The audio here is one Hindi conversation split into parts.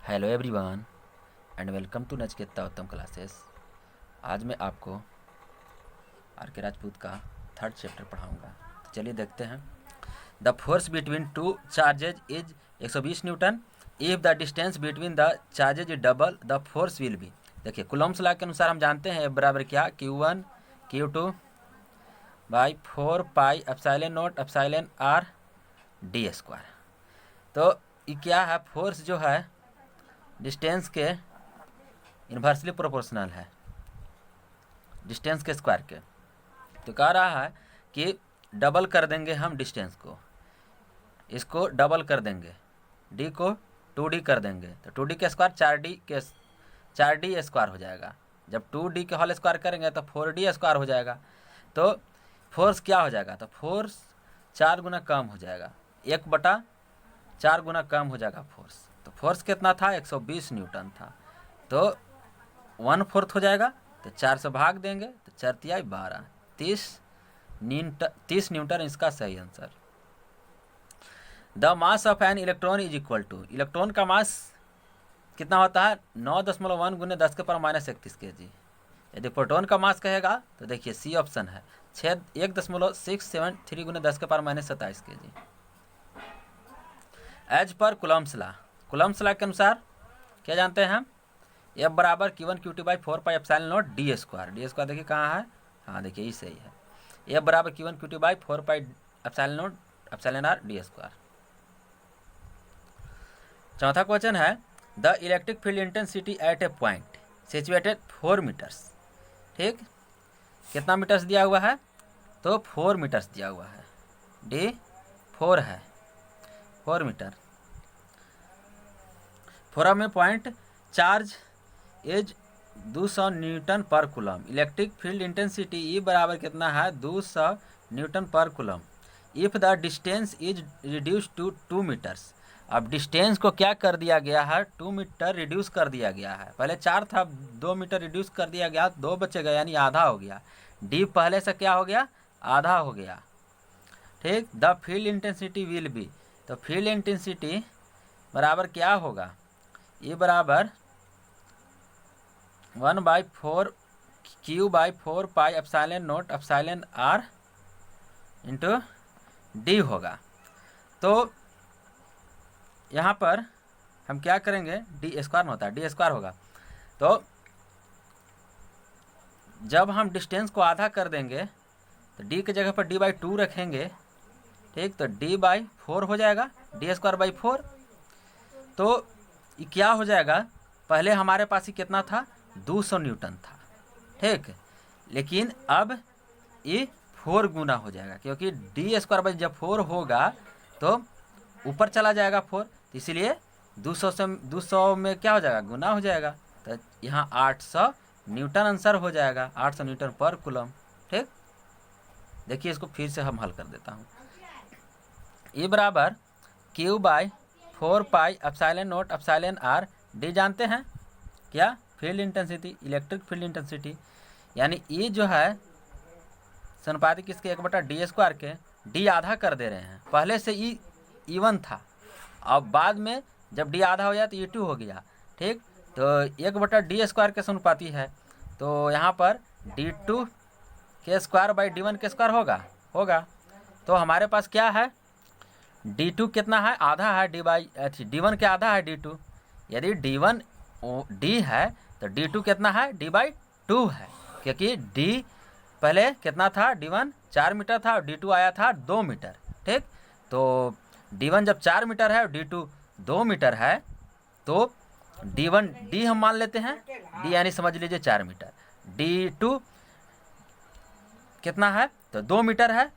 Hello everyone and welcome to Nachiketa Uttam classes. आज मैं आपको आर के राजपूत का थर्ड चैप्टर पढ़ाऊंगा। तो चलिए देखते हैं। The force between two charges is 120 Newton. If the distance between the charges is double the force will be. देखिए कुलम्ब्स लॉ के अनुसार हम जानते हैं बराबर क्या, Q1 Q2 by 4 pi epsilon naught epsilon R D square. तो ये क्या है, फोर्स जो है डिस्टेंस के इन्वर्सली प्रोपोर्शनल है डिस्टेंस के स्क्वायर के। तो कह रहा है कि डबल कर देंगे हम डिस्टेंस को, इसको डबल कर देंगे, डी को 2D कर देंगे तो 2D के स्क्वायर 4D स्क्वायर हो जाएगा। जब 2D के होल स्क्वायर करेंगे तो 4D स्क्वायर हो जाएगा। तो फोर्स क्या हो जाएगा, तो फोर्स 4 गुना कम हो जाएगा, 1/4 गुना कम हो जाएगा फोर्स। तो फोर्स कितना था, 120 न्यूटन था, तो 1/4 हो जाएगा। तो 4 से भाग देंगे तो 4 तिया 12, 30 न्यूटन इसका सही answer. The mass of an electron is equal to, electron का मास कितना होता है 9.1 × 10⁻31 kg। यदि प्रोटॉन का मास कहेगा तो देखिए सी ऑप्शन है 1.673 × 10⁻27 kg। As per कुलम्ब्स law, कुलम्ब्स law के अनुसार क्या जानते हैं हम, F बराबर Q1 Q2 by 4 pi epsilon not D square. D square देखिए कहाँ है, हाँ देखिए ये सही है। F बराबर Q1 Q2 by 4 pi epsilon naught epsilon R D square. चौथा क्वेश्चन है the electric field intensity at a point situated 4 metres. ठीक, कितना मीटर्स दिया हुआ है, तो 4 मीटर्स दिया हुआ है, डी 4 है, 4 मीटर। फोरम में point charge is 200 newton per coulomb. Electric field intensity E बराबर कितना है 200 newton per coulomb. If the distance is reduce to 2 metres. अब डिस्टेंस को क्या कर दिया गया है, 2 मीटर रिड्यूस कर दिया गया है। पहले 4 था, 2 मीटर रिड्यूस कर दिया गया, 2 बचेगा यानी आधा हो गया। डी पहले से क्या हो गया, आधा हो गया। ठीक, the field intensity will be, तो फील्ड इंटेंसिटी बराबर क्या होगा, ये बराबर 1/4 Q/4 pi epsilon naught epsilon R into D होगा। तो यहाँ पर हम क्या करेंगे, डी स्क्वायर में होता है, डी स्क्वायर होगा। तो जब हम डिस्टेंस को आधा कर देंगे तो डी की जगह पर D/2 रखेंगे। ठीक, तो D/4 हो जाएगा, डी स्क्वायर बाई 4। तो ये क्या हो जाएगा, पहले हमारे पास ही कितना था 200 न्यूटन था। ठीक, लेकिन अब ये 4 गुना हो जाएगा, क्योंकि डी स्क्वायर बाई जब 4 होगा तो ऊपर चला जाएगा 4, तो इसलिए 200 में क्या हो जाएगा, गुना हो जाएगा। तो यहाँ 800 न्यूटन आंसर हो जाएगा, 800 न्यूटन पर कूलम। ठीक, देखिए इसको फिर से हम हल कर देता हूँ। ये बराबर Q/4 pi epsilon naught epsilon R, D जानते हैं क्या, field intensity, electric field intensity, यानी ई जो है समानुपातिक किसके 1/d स्क्वायर के। डी आधा कर दे रहे हैं, पहले से ई E1 था, अब बाद में जब डी आधा हो जाए तो E2 हो गया। ठीक, तो 1/d स्क्वायर के समानुपाती है, तो यहाँ पर D2 के स्क्वायर बाई D1 के स्क्वायर होगा। तो हमारे पास क्या है, D2 कितना है, आधा है, D1 के आधा है D2। यदि D1 D है तो D2 कितना है, D/2 है, क्योंकि D पहले कितना था, D1 4 मीटर था और D2 आया था 2 मीटर। ठीक, तो D1 जब 4 मीटर है और D2 2 मीटर है, तो D1 D हम मान लेते हैं, D यानी समझ लीजिए 4 मीटर, D2 कितना है, तो 2 मीटर है,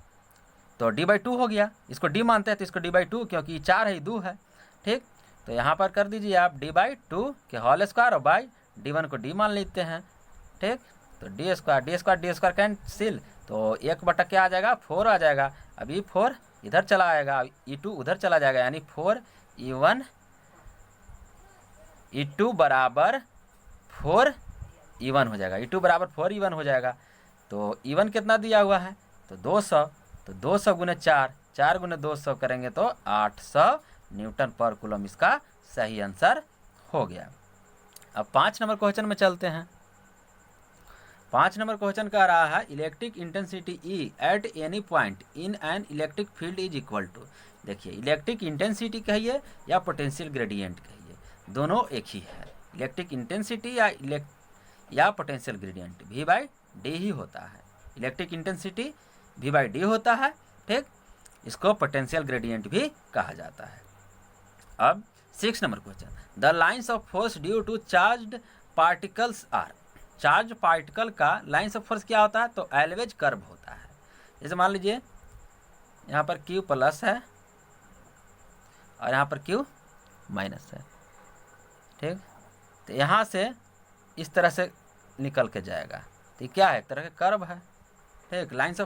तो D/2 हो गया। इसको D मानते हैं तो इसको D/2, क्योंकि 4 है 2 है। ठीक, तो यहाँ पर कर दीजिए आप D/2 के होल स्क्वायर और बाई D1 को D मान लेते हैं। ठीक, तो D स्क्वायर कैंसिल, तो 1 क्या आ जाएगा, 4 आ जाएगा। अभी 4 इधर चला आएगा, E2 उधर चला जाएगा, यानी 4E2 बराबर 4E1 हो जाएगा। E2 बराबर 4E1 हो जाएगा। तो E1 कितना दिया हुआ है, तो 200, तो 200 गुने 4 गुने 200 करेंगे तो 800 न्यूटन पर कूलम इसका सही आंसर हो गया। अब 5 नंबर क्वेश्चन में चलते हैं। 5 नंबर क्वेश्चन कह रहा है electric intensity E at any point in an electric field is equal to. देखिए इलेक्ट्रिक इंटेंसिटी कहिए या पोटेंशियल ग्रेडियंट कहिए, दोनों एक ही है। इलेक्ट्रिक इंटेंसिटी या potential gradient V by D ही होता है। Electric intensity V by D होता है, ठीक। इसको पोटेंशियल ग्रेडियंट भी कहा जाता है। अब 6 number question, the lines of force due to charged particles are. Charge particle का लाइन्स ऑफ फोर्स क्या होता है, तो एलवेज कर्व होता है। जैसे मान लीजिए यहाँ पर Q प्लस है और यहाँ पर Q माइनस है, ठीक। तो यहाँ से इस तरह से निकल के जाएगा, तो ये क्या है, एक तरह का कर्व है, ठीक। लाइन्स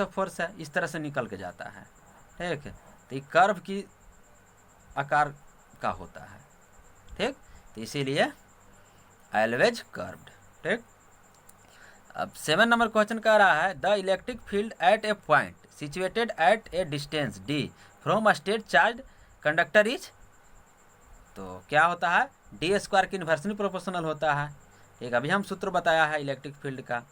ऑफ फोर्स है, इस तरह से निकल के जाता है, ठीक। तो ये कर्व की आकार का होता है, ठीक। तो इसीलिए एलवेज कर्व्ड, ठीक। अब 7 नंबर क्वेश्चन कह रहा है the electric field at a point situated at A distance d from a state charge conductor is. तो क्या होता है, डी स्क्वायर की इन्वर्सली प्रोपोर्शनल होता है, ठीक। अभी हम सूत्र बताया है इलेक्ट्रिक फील्ड का,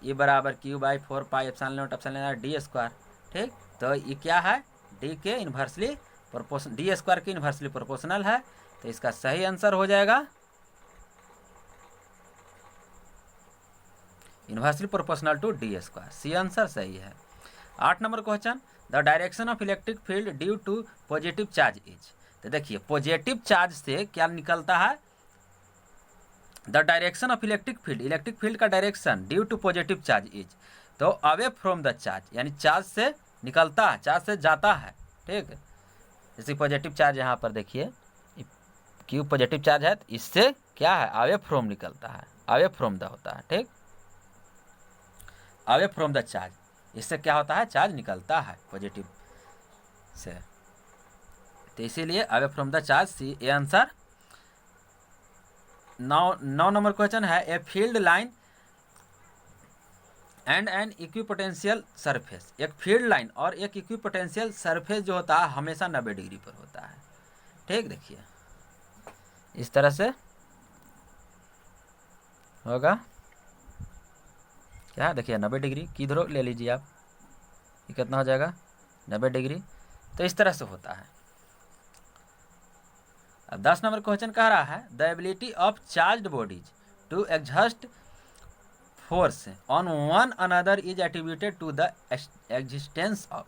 E बराबर Q by 4 pi epsilon naught epsilon D square, ठीक। तो ये क्या है, डी के इन्वर्सली प्रोपोर्शनल, डी स्क्वायर की इन्वर्सली प्रोपोर्शनल है। तो इसका सही आंसर हो जाएगा inversely proportional to D square, C answer सही है। 8 number question, the direction of electric field due to positive charge is. तो देखिए पॉजिटिव चार्ज से क्या निकलता है, the direction of electric field का direction due to positive charge is, तो अवे फ्रॉम द चार्ज, यानी चार्ज से निकलता है, चार्ज से जाता है, ठीक। जैसे पॉजिटिव चार्ज यहाँ पर देखिए Q पॉजिटिव चार्ज है, तो इससे क्या है, अवे फ्रॉम निकलता है, अवे फ्रॉम द होता है, ठीक। अवे फ्रॉम द चार्ज, इससे क्या होता है, चार्ज निकलता है पॉजिटिव से, तो इसीलिए away from the charge, C A answer. 9 number question है a field line and an equipotential surface. एक फील्ड लाइन और एक इक्विपोटेंशियल सरफेस जो होता है हमेशा 90 डिग्री पर होता है, ठीक। देखिए इस तरह से होगा, क्या देखिए 90 डिग्री, किधरों ले लीजिए आप, ये कितना हो जाएगा 90 डिग्री, तो इस तरह से होता है। अब 10 नंबर क्वेश्चन कह रहा है the ability of charged bodies to exert force on one another is attributed to the existence of.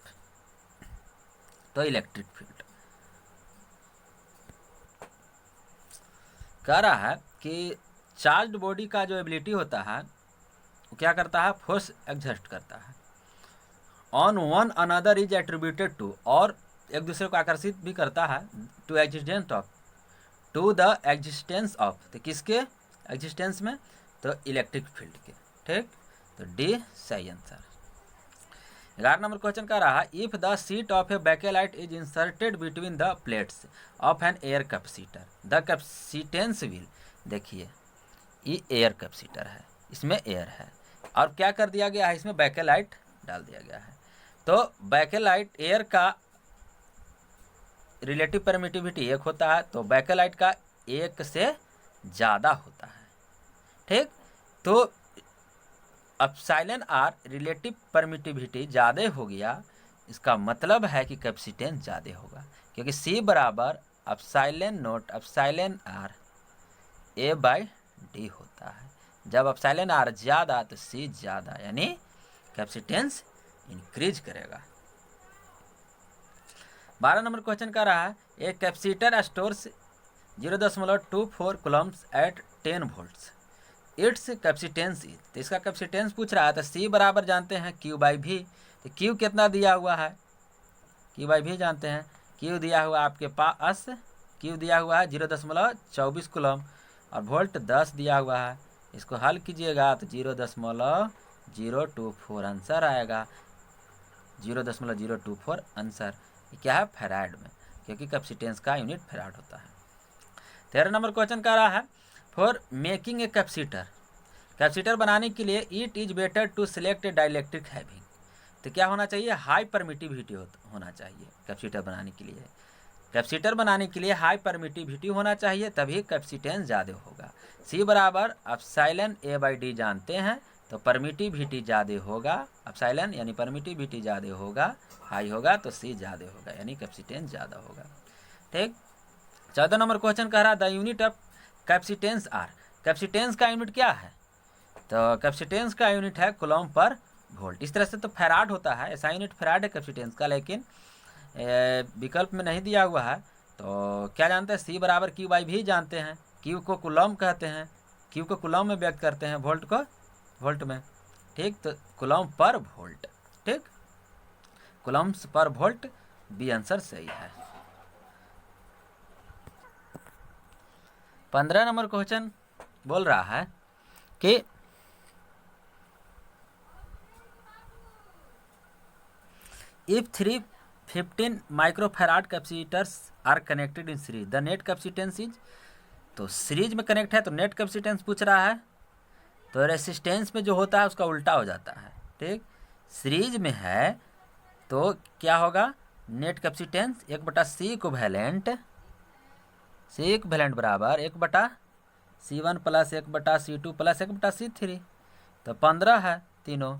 तो इलेक्ट्रिक फील्ड कह रहा है कि चार्ज्ड बॉडी का जो एबिलिटी होता है वो क्या करता है, फोर्स एग्जस्ट करता है on one another is attributed to, और एक दूसरे को आकर्षित भी करता है, to existence of, to the existence of, तो किसके एग्जिस्टेंस में, तो इलेक्ट्रिक फील्ड के, ठीक। तो डी सही आंसर। 11 नंबर क्वेश्चन का रहा if the sheet of a bakelite is inserted between the plates of an air capacitor the capacitance will. देखिए ये एयर कैपेसिटर है, इसमें एयर है और क्या कर दिया गया है, इसमें बैकेलाइट डाल दिया गया है। तो बैकेलाइट एयर का रिलेटिव परमिटिविटी 1 होता है, तो बैकेलाइट का 1 से ज़्यादा होता है, ठीक। तो एप्सिलॉन आर रिलेटिव परमिटिविटी ज़्यादा हो गया, इसका मतलब है कि कैपेसिटेंस ज़्यादा होगा, क्योंकि C बराबर epsilon naught epsilon R A by D होता है। जब एप्सिलॉन आर ज़्यादा तो C ज़्यादा, यानी कैपेसिटेंस इंक्रीज करेगा। 12 नंबर क्वेश्चन का रहा है एक capacitor stores 0.24 coulombs at 10 volts its capacitance is. तो इसका कैपेसिटेंस पूछ रहा है, तो C बराबर जानते हैं Q बाई भी, तो Q कितना दिया हुआ है, Q बाई भी जानते हैं, Q दिया हुआ आपके पास, Q दिया हुआ है 0.24 कूलम और वोल्ट 10 दिया हुआ है। इसको हल कीजिएगा तो 0.024 आंसर आएगा, 0.024 आंसर। क्या है, फैराड में, क्योंकि कैपेसिटेंस का यूनिट फैराड होता है। 13 नंबर क्वेश्चन का रहा है फॉर मेकिंग ए कैपेसिटर बनाने के लिए it is better to select a dielectric having. तो क्या होना चाहिए, हाई परमिटिविटी होना चाहिए कैपेसिटर बनाने के लिए। कैपेसिटर बनाने के लिए हाई परमिटिविटी होना चाहिए, तभी कैपेसिटेंस ज़्यादा होगा। सी बराबर एप्सिलॉन ए बाई डी जानते हैं, तो परमिटिविटी ज़्यादा होगा, एप्सिलॉन यानी परमिटिविटी ज़्यादा होगा, हाई होगा तो सी ज़्यादा होगा, यानी कैपेसिटेंस ज़्यादा होगा। ठीक, 14 नंबर क्वेश्चन कह रहा the unit of capacitance are. Capacitance का यूनिट क्या है? तो कैपेसिटेंस का यूनिट है कूलम पर वोल्ट। इस तरह से तो फैराड होता है, ऐसा यूनिट फैराड है कैपेसिटेंस का, लेकिन विकल्प में नहीं दिया हुआ है। तो क्या जानते हैं? सी बराबर क्यू बाई भी जानते हैं। क्यू को कूलम कहते हैं, क्यू को कूलम में व्यक्त करते हैं, वोल्ट को वोल्ट में। ठीक, तो कूलम पर वोल्ट। ठीक, कूलम्स पर वोल्ट, बी आंसर सही है। 15 नंबर क्वेश्चन बोल रहा है कि if 315 microfarad capacitors are connected in series the net capacitance is. तो सीरीज में कनेक्ट है तो नेट कैपेसिटेंस पूछ रहा है, तो रेसिस्टेंस में जो होता है उसका उल्टा हो जाता है। ठीक, सीरीज में है तो क्या होगा? Net capacitance 1/C equivalent, C equivalent बराबर 1/C1 plus 1/C2 plus 1/C3। तो 15 है तीनों,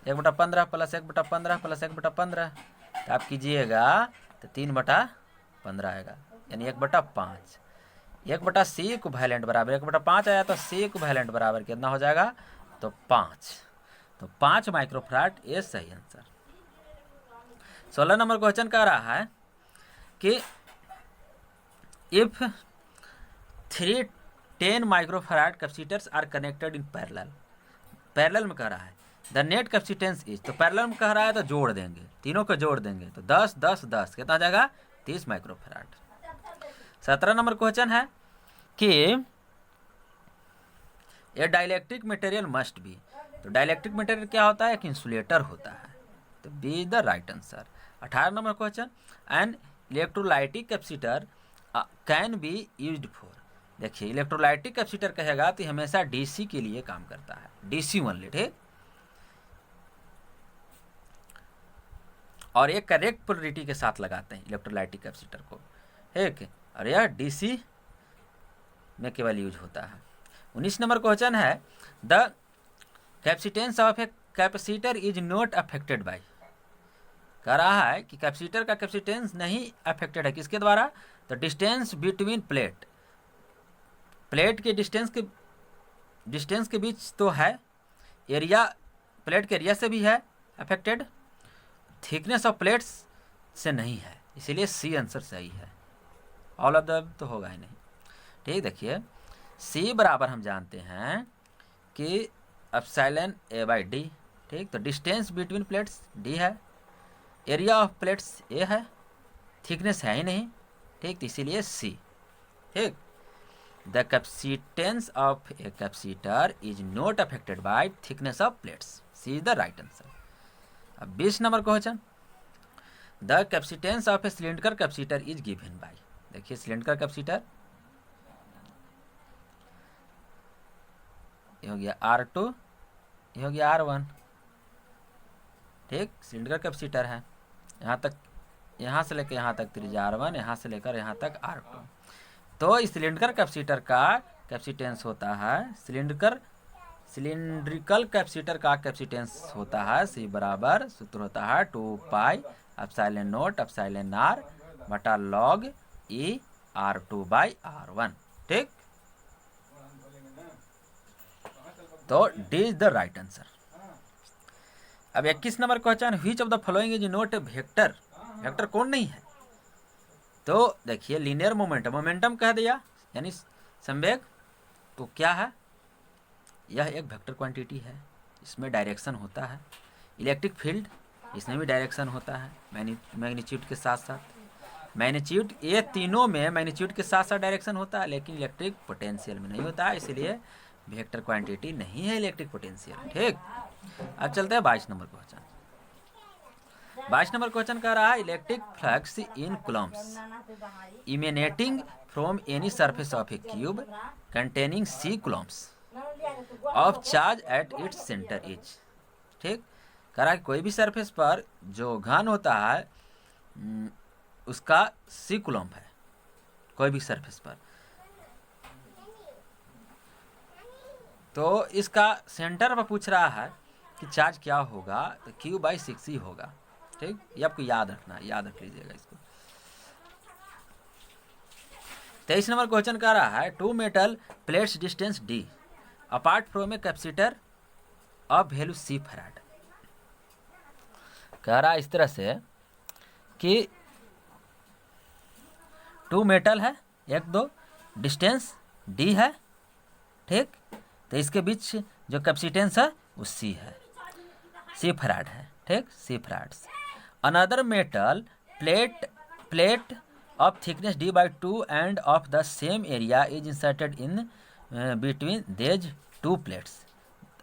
1/15 प्लस 1/15 प्लस 1/15, तो आप कीजिएगा तो 3/15 आएगा, यानी 1/5। 1/C इक्विवेलेंट बराबर 1/5 आया, तो C इक्विवेलेंट बराबर कितना हो जाएगा? तो 5। तो 5 माइक्रोफैराड, ये सही आंसर। 16 नंबर क्वेश्चन कह रहा है कि if 310 microfarad capacitors are connected in parallel. Parallel में कह रहा है द नेट कैपेसिटेंस इज, तो पैरेलल में कह रहा है तो जोड़ देंगे, तीनों को जोड़ देंगे तो 10 10 10 कितना जाएगा? 30 माइक्रोफैराड। 17 नंबर क्वेश्चन है कि a dielectric material must be. तो डाइलेक्ट्रिक मटेरियल क्या होता है? एक इंसुलेटर होता है, तो B is the right answer. 18 number question an electrolytic capacitor can be used for. देखिए, इलेक्ट्रोलाइटिक कैपेसिटर कहेगा तो हमेशा डीसी के लिए काम करता है, डीसी ओनली। ठीक, और ये करेक्ट पोलरिटी के साथ लगाते हैं इलेक्ट्रोलाइटिक कैपेसिटर को। ठीक, और यह डीसी में केवल यूज होता है। 19 नंबर क्वेश्चन है the capacitance of a capacitor is not affected bye. कह रहा है कि कैपेसिटर का कैपेसिटेंस नहीं अफेक्टेड है, किसके द्वारा? तो डिस्टेंस बिटवीन प्लेट, प्लेट के डिस्टेंस के बीच तो है, एरिया प्लेट के एरिया से भी है अफेक्टेड, थिकनेस ऑफ प्लेट्स से नहीं है, इसीलिए सी आंसर सही है। ऑल ऑफ द तो होगा ही नहीं। ठीक, देखिए सी बराबर हम जानते हैं कि एप्सिलॉन ए बाई डी। ठीक, तो डिस्टेंस बिटवीन प्लेट्स डी है, एरिया ऑफ प्लेट्स ए है, थिकनेस है ही नहीं। ठीक, तो इसीलिए सी। ठीक, the capacitance of a capacitor is not affected by thickness of plates, C is the right answer. अब 20 number question the capacitance of a cylinder capacitor is given by. देखिए सिलेंडर कैपेसिटर ये हो गया R2, ये हो गया R1। ठीक, सिलेंडर कैपेसिटर है, यहाँ तक, यहाँ से लेकर यहाँ तक त्रिज्या R1, यहाँ से लेकर यहाँ तक R2। तो इस सिलेंडर कैपेसिटर का कैपेसिटेंस होता है, सिलिंड्रिकल कैपेसिटर का कैपेसिटेंस होता है सी बराबर, सूत्र होता है 2 पाई एप्सिलॉन नॉट एप्सिलॉन R बटा log E R2 by R1। ठीक, तो D is the right answer. अब 21 number question which of the following is not a vector. Vector कौन नहीं है? तो देखिए लीनियर मोमेंटम, मोमेंटम कह दिया यानी संवेग, तो क्या है? यह एक वेक्टर क्वांटिटी है, इसमें डायरेक्शन होता है। इलेक्ट्रिक फील्ड, इसमें भी डायरेक्शन होता है मैग्नीट्यूड के साथ साथ। मैग्नीट्यूड, ये तीनों में मैग्नीट्यूड के साथ साथ डायरेक्शन होता है, लेकिन इलेक्ट्रिक पोटेंशियल में नहीं होता है, इसलिए वेक्टर क्वांटिटी नहीं है इलेक्ट्रिक पोटेंशियल। ठीक, अब चलते हैं 22 नंबर क्वेश्चन। 22 नंबर क्वेश्चन कह रहा है electric flux in coulombs emanating from any surface of a cube containing C coulombs of charge at its centre is. ठीक, कह रहा है कोई भी सरफेस पर जो घन होता है उसका c कूलम्ब है कोई भी सरफेस पर, तो इसका सेंटर पर पूछ रहा है कि चार्ज क्या होगा, तो Q/6 ही होगा। ठीक, ये आपको याद रखना है, याद रख लीजिएगा इसको। 23 नंबर क्वेश्चन कह रहा है 2 metal plates distance d apart from a capacitor of value c farad. कह रहा है इस तरह से कि 2 मेटल है, 1 2, डिस्टेंस d है, ठीक, तो इसके बीच जो कैपेसिटेंस है वो c है, c फैराड है, ठीक, c farads. Another metal plate of thickness d/2 and of the same area is inserted in between these two plates।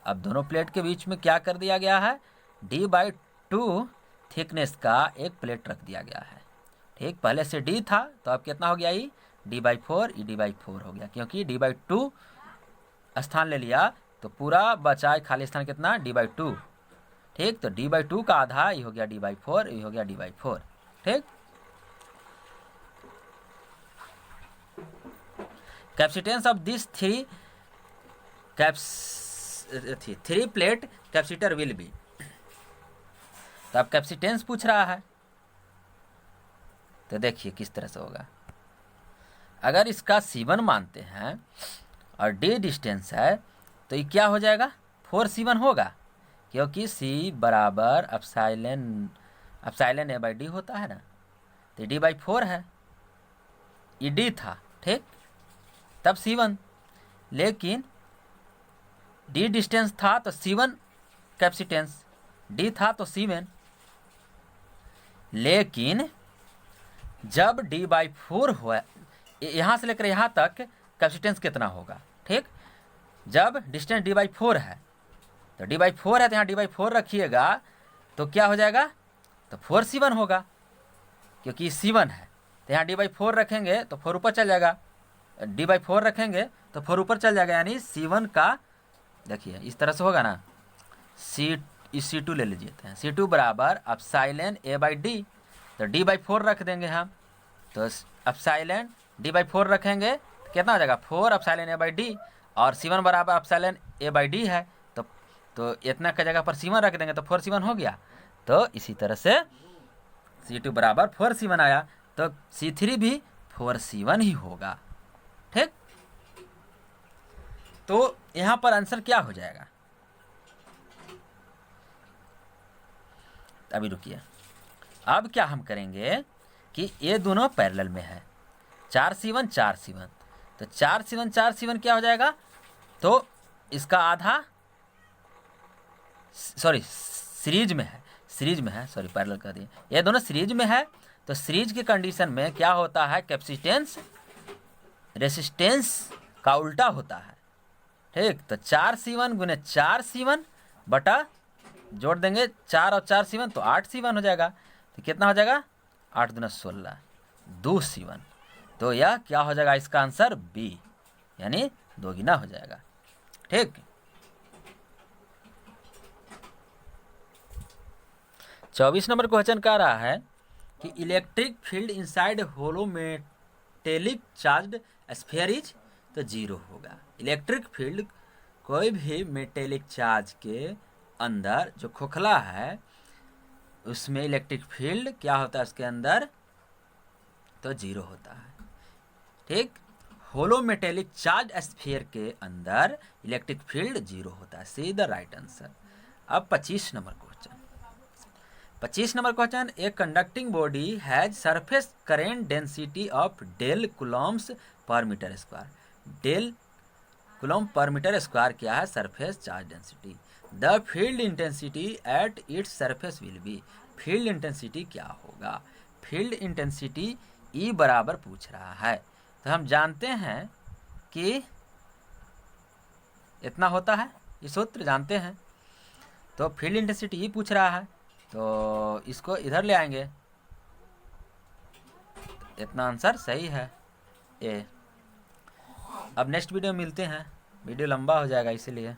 अब दोनों प्लेट के बीच में क्या कर दिया गया है, d/2 थिकनेस का एक प्लेट रख दिया गया है। ठीक, पहले से d था तो अब कितना हो गया, ये d/4, ये d/4 हो गया, क्योंकि d/2 स्थान ले लिया तो पूरा बचा खाली स्थान कितना, d/2। ठीक, तो d/2 का आधा ये हो गया d/4, ये हो गया d/4। ठीक, capacitance of this three plate capacitor will be. तो अब कैपेसिटेंस पूछ रहा है, तो देखिए किस तरह से होगा। अगर इसका C1 मानते हैं और d डिस्टेंस है तो ये क्या हो जाएगा, 4C1 होगा, क्योंकि C बराबर एप्सिलॉन A/d होता है ना, तो d/4 है, ये d था, ठीक, तब C1, लेकिन d डिस्टेंस था तो C1 कैपेसिटेंस, d था तो C1, लेकिन जब d/4 हुआ, यहाँ से लेकर यहाँ तक कैपेसिटेंस कितना होगा, ठीक, जब डिस्टेंस d/4 है तो d/4 है तो यहाँ d/4 रखिएगा तो क्या हो जाएगा, तो 4C1 होगा, क्योंकि C1 है तो यहाँ d/4 रखेंगे तो 4 ऊपर चल जाएगा, d/4 रखेंगे तो 4 ऊपर चल जाएगा, यानी C1 का देखिए इस तरह से होगा ना, C2 ले लीजिए, C2 बराबर एप्सिलॉन A/d, तो d/4 रख देंगे हम, तो एप्सिलॉन d/4 रखेंगे तो कितना हो जाएगा, 4 एप्सिलॉन A/d, और C1 बराबर एप्सिलॉन A/d है, तो इतना का जगह पर C1 रख देंगे तो 4C1 हो गया। तो इसी तरह से C2 बराबर 4C1 आया, तो C3 भी 4C1 ही होगा। ठीक, तो यहां पर आंसर क्या हो जाएगा, अभी रुकिए। अब क्या हम करेंगे कि ये दोनों पैरेलल में है, 4C1 4C1, तो 4C1 क्या हो जाएगा, तो इसका आधा, सॉरी सीरीज में है, सॉरी पैरेलल कर दिए, ये दोनों सीरीज में है, तो सीरीज की कंडीशन में क्या होता है, कैपेसिटेंस रेसिस्टेंस का उल्टा होता है। ठीक, तो 4C1 गुने 4C1 बटा जोड़ देंगे 4 और 4C1 तो 8C1 हो जाएगा, तो कितना हो जाएगा, 8 दूना 16, 2C1, तो यह क्या हो जाएगा, इसका आंसर B, यानी 2 गुना हो जाएगा। ठीक, 24 नंबर क्वेश्चन कह रहा है कि electric field inside hollow metallic charged sphere is, तो 0 होगा। इलेक्ट्रिक फील्ड कोई भी मेटेलिक चार्ज के अंदर जो खोखला है उसमें इलेक्ट्रिक फील्ड क्या होता है, उसके अंदर तो 0 होता है। ठीक, होलो मेटेलिक चार्ज स्फीयर के अंदर इलेक्ट्रिक फील्ड 0 होता है, सी द राइट आंसर। अब 25 number question, a conducting body has surface current density of del coulombs per metre square. Del coulomb per metre square क्या है, surface charge density. The field intensity at its surface will be, field intensity क्या होगा, फील्ड इंटेंसिटी ई बराबर पूछ रहा है, तो हम जानते हैं कि इतना होता है, ये सूत्र जानते हैं, तो फील्ड इंटेंसिटी ई पूछ रहा है तो इसको इधर ले आएंगे, इतना आंसर सही है ए। अब नेक्स्ट वीडियो मिलते हैं, वीडियो लंबा हो जाएगा इसीलिए।